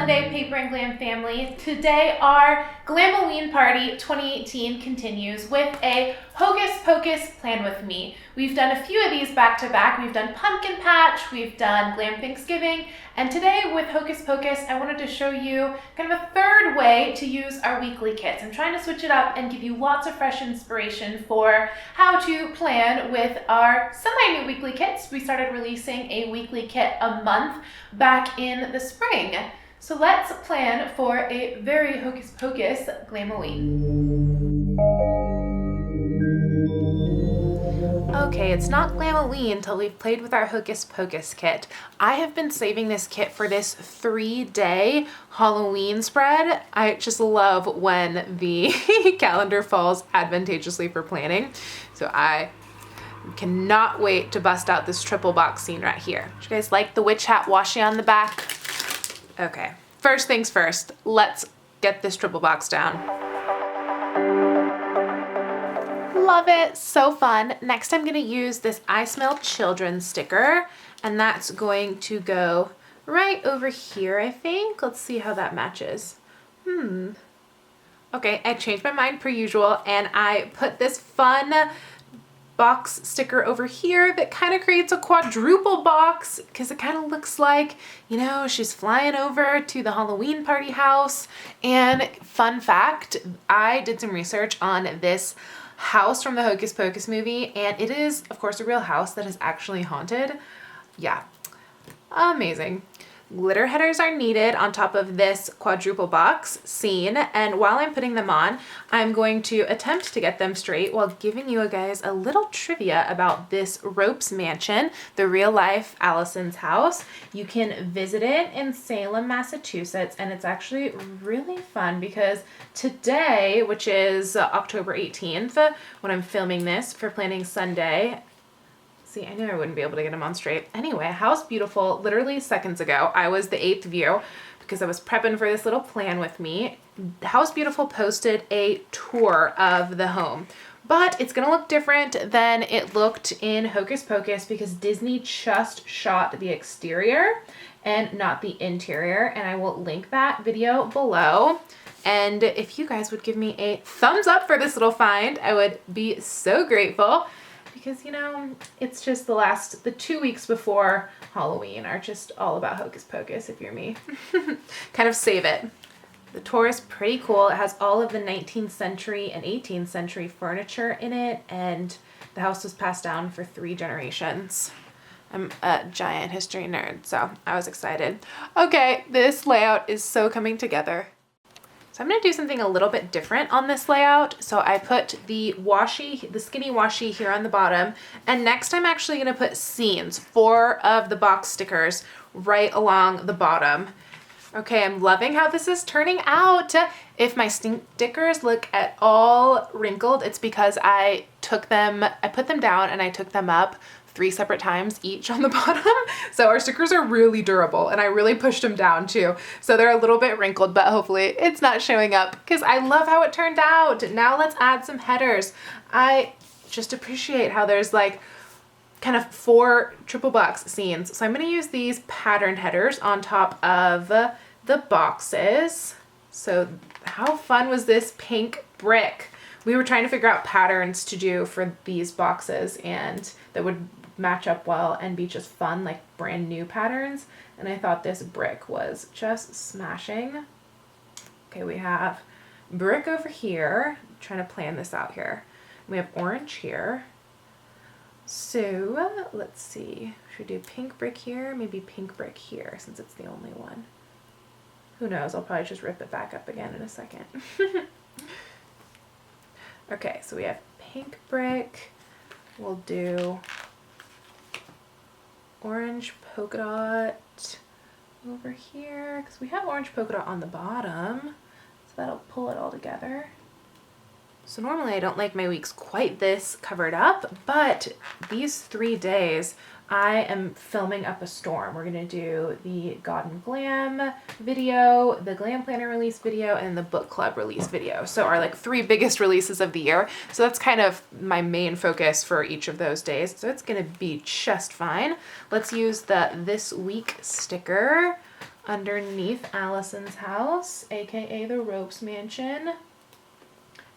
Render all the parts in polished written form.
Sunday, Paper and Glam family. Today our Glamoween Party 2018 continues with a Hocus Pocus Plan With Me. We've done a few of these back to back. We've done Pumpkin Patch, we've done Glam Thanksgiving, and today with Hocus Pocus, I wanted to show you kind of a third way to use our weekly kits. I'm trying to switch it up and give you lots of fresh inspiration for how to plan with our semi-new weekly kits. We started releasing a weekly kit a month back in the spring. So let's plan for a very Hocus Pocus Glamoween. Okay, it's not Glamoween until we've played with our Hocus Pocus kit. I have been saving this kit for this 3-day Halloween spread. I just love when the calendar falls advantageously for planning. So I cannot wait to bust out this triple box scene right here. Do you guys like the witch hat washi on the back? Okay, first things first, let's get this triple box down. Love it, so fun. Next I'm gonna use this I Smell Children sticker, and that's going to go right over here, I think. Let's see how that matches. Okay, I changed my mind per usual, and I put this fun box sticker over here that kind of creates a quadruple box because it kind of looks like, you know, she's flying over to the Halloween party house. And fun fact, I did some research on this house from the Hocus Pocus movie, and it is, of course, a real house that is actually haunted. Yeah, amazing. Glitter headers are needed on top of this quadruple box scene, and while I'm putting them on, I'm going to attempt to get them straight while giving you guys a little trivia about this Ropes Mansion, the real life Allison's house. You can visit it in Salem, Massachusetts, and it's actually really fun because today, which is October 18th, when I'm filming this for Planning Sunday, see, I knew I wouldn't be able to get them on straight. Anyway, House Beautiful, literally seconds ago, I was the 8th view because I was prepping for this little plan with me. House Beautiful posted a tour of the home, but it's gonna look different than it looked in Hocus Pocus because Disney just shot the exterior and not the interior, and I will link that video below. And if you guys would give me a thumbs up for this little find, I would be so grateful. Because, you know, it's just the 2 weeks before Halloween are just all about Hocus Pocus, if you're me. Kind of save it. The tour is pretty cool. It has all of the 19th century and 18th century furniture in it, and the house was passed down for 3 generations. I'm a giant history nerd, so I was excited. Okay, this layout is so coming together. So I'm gonna do something a little bit different on this layout. So I put the skinny washi here on the bottom, and next I'm actually gonna put scenes, 4 of the box stickers right along the bottom. Okay, I'm loving how this is turning out. If my stickers look at all wrinkled, it's because I put them down and I took them up 3 separate times each on the bottom. So our stickers are really durable, and I really pushed them down too. So they're a little bit wrinkled, but hopefully it's not showing up because I love how it turned out. Now let's add some headers. I just appreciate how there's like kind of 4 triple box scenes. So I'm gonna use these patterned headers on top of the boxes. So how fun was this pink brick? We were trying to figure out patterns to do for these boxes and that would match up well and be just fun, like brand new patterns. And I thought this brick was just smashing. Okay, we have brick over here. I'm trying to plan this out here. We have orange here. So let's see, should we do pink brick here? Maybe pink brick here since it's the only one. Who knows, I'll probably just rip it back up again in a second. Okay, so we have pink brick. We'll do orange polka dot over here because we have orange polka dot on the bottom, so that'll pull it all together. So normally I don't like my weeks quite this covered up, but these 3 days I am filming up a storm. We're gonna do the God and Glam video, the Glam Planner release video, and the book club release video. So our like 3 biggest releases of the year. So that's kind of my main focus for each of those days. So it's gonna be just fine. Let's use the This Week sticker underneath Allison's house, aka the Ropes Mansion.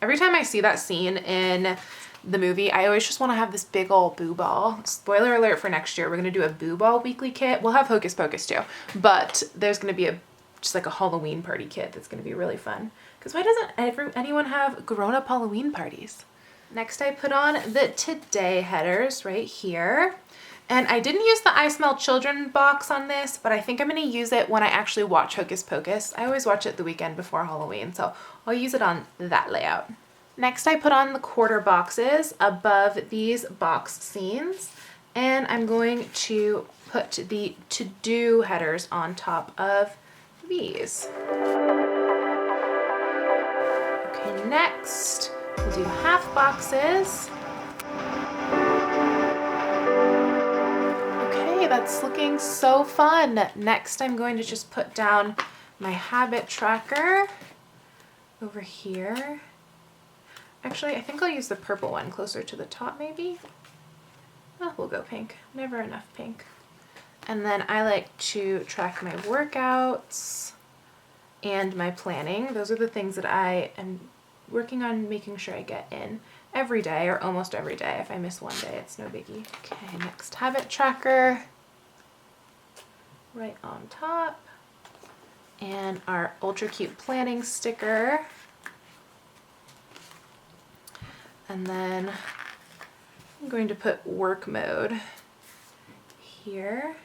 Every time I see that scene in the movie, I always just want to have this big old boo ball. Spoiler alert for next year, we're going to do a boo ball weekly kit. We'll have Hocus Pocus too, but there's going to be just like a Halloween party kit that's going to be really fun. Because why doesn't anyone have grown-up Halloween parties? Next, I put on the Today headers right here. And I didn't use the I Smell Children box on this, but I think I'm going to use it when I actually watch Hocus Pocus. I always watch it the weekend before Halloween, so I'll use it on that layout. Next, I put on the quarter boxes above these box scenes, and I'm going to put the to-do headers on top of these. Okay, next, we'll do half boxes. That's looking so fun. Next, I'm going to just put down my habit tracker over here. Actually, I think I'll use the purple one closer to the top maybe. Oh, we'll go pink. Never enough pink. And then I like to track my workouts and my planning. Those are the things that I am working on making sure I get in every day or almost every day. If I miss one day, it's no biggie. Okay, next habit tracker. Right on top, and our ultra cute planning sticker, and then I'm going to put work mode here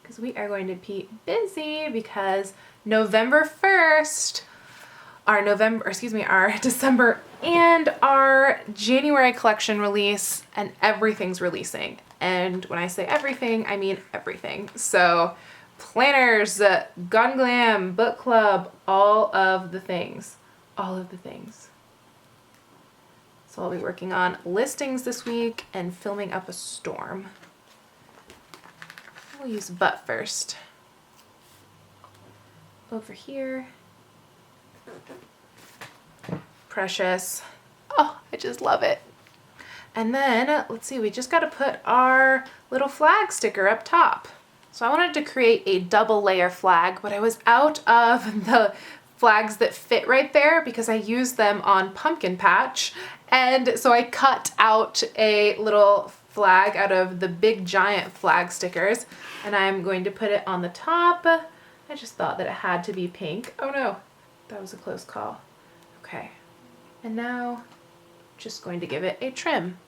because we are going to be busy because November 1st, our December and our January collection release, and everything's releasing. And when I say everything, I mean everything. So planners, Glam, book club, all of the things. So I'll be working on listings this week and filming up a storm. We'll use but first. Over here. Precious. Oh, I just love it. And then, let's see, we just got to put our little flag sticker up top. So I wanted to create a double layer flag, but I was out of the flags that fit right there because I used them on Pumpkin Patch. And so I cut out a little flag out of the big giant flag stickers, and I'm going to put it on the top. I just thought that it had to be pink. Oh no, that was a close call. Okay, and now just going to give it a trim.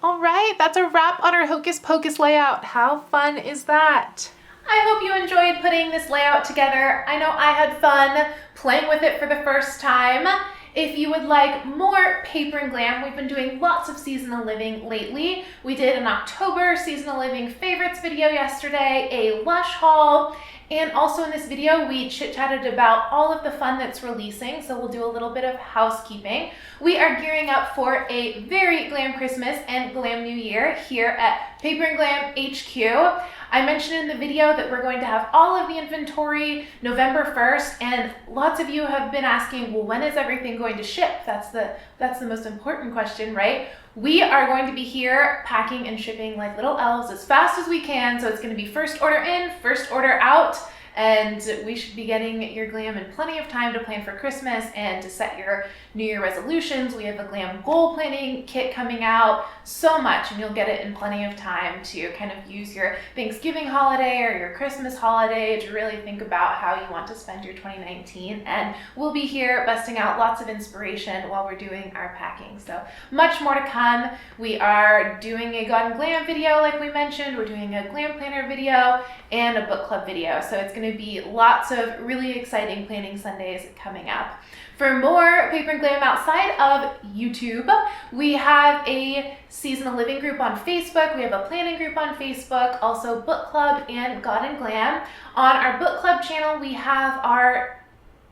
All right, that's a wrap on our Hocus Pocus layout. How fun is that? I hope you enjoyed putting this layout together. I know I had fun playing with it for the first time. If you would like more paper and glam, we've been doing lots of seasonal living lately. We did an October seasonal living favorites video yesterday, a Lush haul, and also in this video, we chit-chatted about all of the fun that's releasing, so we'll do a little bit of housekeeping. We are gearing up for a very glam Christmas and glam New Year here at Paper and Glam HQ. I mentioned in the video that we're going to have all of the inventory November 1st, and lots of you have been asking, well, when is everything going to ship? That's the most important question, right? We are going to be here packing and shipping like little elves as fast as we can, so it's going to be first order in, first order out, and we should be getting your glam in plenty of time to plan for Christmas and to set your New Year resolutions. We have a glam goal planning kit coming out, so much, and you'll get it in plenty of time to kind of use your Thanksgiving holiday or your Christmas holiday to really think about how you want to spend your 2019. And we'll be here busting out lots of inspiration while we're doing our packing. So much more to come. We are doing a God and Glam video like we mentioned. We're doing a glam planner video and a book club video. So it's going to be lots of really exciting planning Sundays coming up. For more paper and glam outside of YouTube, we have a seasonal living group on Facebook. We have a planning group on Facebook, also book club and God and Glam. On our book club channel, we have our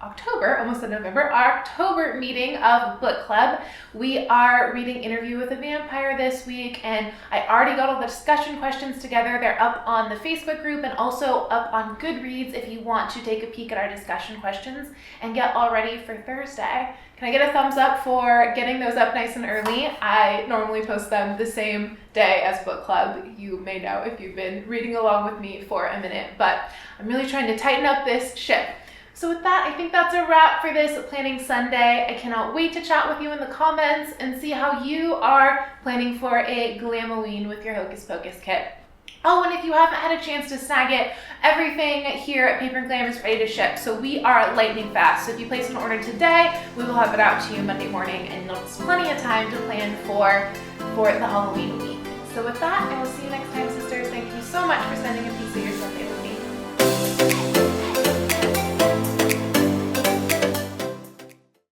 October, almost said November, our October meeting of book club. We are reading Interview with a Vampire this week, and I already got all the discussion questions together. They're up on the Facebook group and also up on Goodreads if you want to take a peek at our discussion questions and get all ready for Thursday. Can I get a thumbs up for getting those up nice and early? I normally post them the same day as book club. You may know if you've been reading along with me for a minute, but I'm really trying to tighten up this ship. So with that, I think that's a wrap for this Planning Sunday. I cannot wait to chat with you in the comments and see how you are planning for a Glamoween with your Hocus Pocus kit. Oh, and if you haven't had a chance to snag it, everything here at Paper and Glam is ready to ship. So we are lightning fast. So if you place an order today, we will have it out to you Monday morning, and there's plenty of time to plan for the Halloween week. So with that, I will see you next time, sisters. Thank you so much for sending a piece of